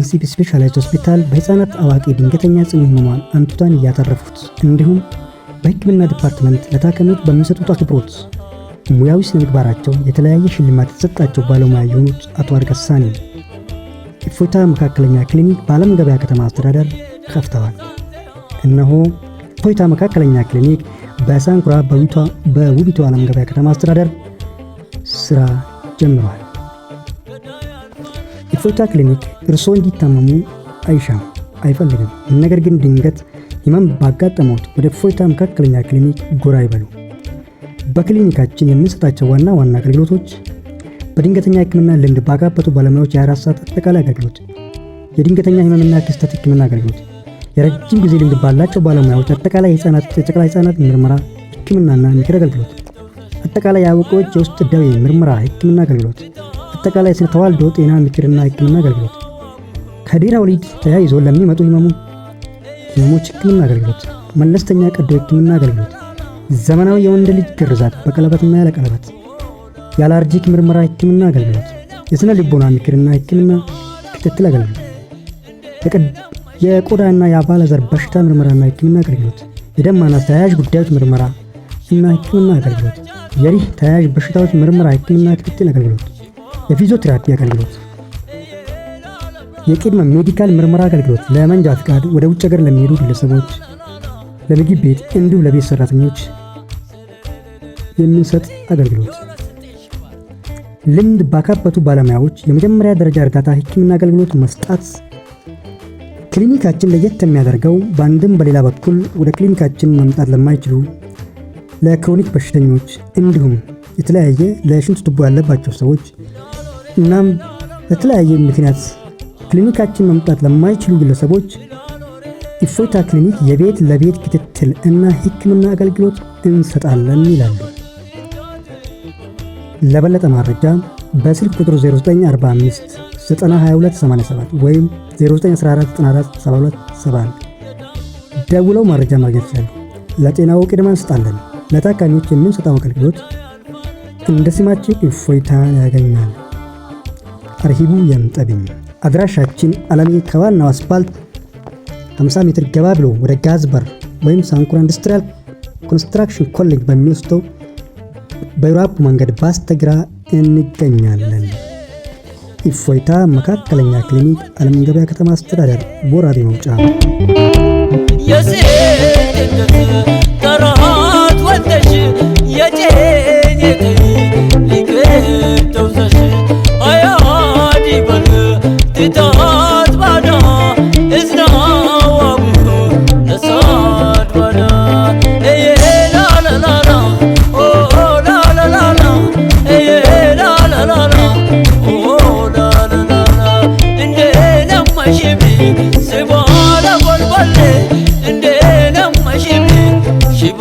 ኮምፕሬሄንሲቭ ስፔሻላይዝድ ሆስፒታል በህፃናት አዋቂ ድንገተኛ ጽኑ ህሙማን አንቱታን ያተረፉት እንዲሁም በህክምና ዲፓርትመንት ለታካሚዎች በሚሰጡት አክብሮት ሙያዊ ስነ ምግባራቸው የተለያየ ሽልማት የተሰጣቸው ባለሙያ የሆኑት አቶ አርገሳኒ እፎይታ መካከለኛ ክሊኒክ በዓለም ገበያ ከተማ አስተዳደር ከፍተዋል። እነሆ እፎይታ መካከለኛ ክሊኒክ በሳንኩራ በውቢቷ ዓለም ገበያ ከተማ አስተዳደር ስራ ጀምሯል። እፎይታ ክሊኒክ እርስዎ እንዲታመሙ አይሻም አይፈልግም። ነገር ግን ድንገት ህመም ባጋጠመዎት ወደ እፎይታ መካከለኛ ክሊኒክ ጎራ ይበሉ። በክሊኒካችን የምንሰጣቸው ዋና አገልግሎቶች በድንገተኛ ህክምና ልምድ ባካበቱ ባለሙያዎች የ24 ሰዓት አጠቃላይ አገልግሎት፣ የድንገተኛ ህመምና ክስተት ህክምና አገልግሎት፣ የረጅም ጊዜ ልምድ ባላቸው ባለሙያዎች አጠቃላይ ህፃናት ምርመራ ህክምናና ምክር አገልግሎት፣ አጠቃላይ የአዋቂዎች የውስጥ ደዌ ምርመራ ህክምና አገልግሎት፣ አጠቃላይ ስለ ተዋልዶ ጤና ምክርና ህክምና አገልግሎት፣ ከድህረ ወሊድ ተያይዞ ለሚመጡ ህመሞች ህክምና አገልግሎት፣ መለስተኛ ቀዶ ህክምና አገልግሎት፣ ዘመናዊ የወንድ ልጅ ግርዛት በቀለበትና ያለ ቀለበት፣ የአለርጂክ ምርመራ ህክምና አገልግሎት፣ የስነ ልቦና ምክርና ህክምና ክትትል አገልግሎት፣ የቆዳና የአባለዘር በሽታ ምርመራና ህክምና አገልግሎት፣ የደም ማነስ ተያያዥ ጉዳዮች ምርመራ እና ህክምና አገልግሎት፣ የሪህ ተያያዥ በሽታዎች ምርመራ ህክምና ክትትል አገልግሎት፣ የፊዚዮቴራፒ አገልግሎት፣ የቅድመ ሜዲካል ምርመራ አገልግሎት ለመንጃ ፍቃድ ወደ ውጭ ሀገር ለሚሄዱ ግለሰቦች፣ ለምግብ ቤት እንዲሁም ለቤት ሰራተኞች የምንሰጥ አገልግሎት፣ ልምድ ባካበቱ ባለሙያዎች የመጀመሪያ ደረጃ እርዳታ ህክምና አገልግሎት መስጠት። ክሊኒካችን ለየት የሚያደርገው በአንድም በሌላ በኩል ወደ ክሊኒካችን መምጣት ለማይችሉ ለክሮኒክ በሽተኞች እንዲሁም የተለያየ ለሽንት ቱቦ ያለባቸው ሰዎች እናም በተለያየ ምክንያት ክሊኒካችን መምጣት ለማይችሉ ግለሰቦች እፎይታ ክሊኒክ የቤት ለቤት ክትትል እና ህክምና አገልግሎት እንሰጣለን ይላሉ። ለበለጠ መረጃ በስልክ ቁጥር 0945 92287 ወይም 0914947271 ደውለው መረጃ ማግኘት ይችላሉ። ለጤናው ቅድሚያ እንሰጣለን። ለታካሚዎች የምንሰጠው አገልግሎት እንደ ስማችን እፎይታ ያገኛል። አርሂቡ የምጠብኝ አድራሻችን አለሜ ከዋናው አስፋልት 50 ሜትር ገባ ብሎ ወደ ጋዝ በር ወይም ሳንኩራ ኢንዱስትሪያል ኮንስትራክሽን ኮሌጅ በሚወስደው በዩራፕ መንገድ በስተግራ እንገኛለን። እፎይታ መካከለኛ ክሊኒክ ዓለም ገበያ ከተማ አስተዳደር ቦራቤ መውጫ። ተራት ወልደሽ የጨኘት ሊከተውዘሽ አያዲ በል ትታት ባዳ እዝናዋቡ ነሳድ ባዳ ላላላላ ኦ ላላላላ ላላላላ ኦ ላላላላ እንደ ነማሽቢ ስባላ ጎልባሌ እንደ ነማሽቢ ሽባ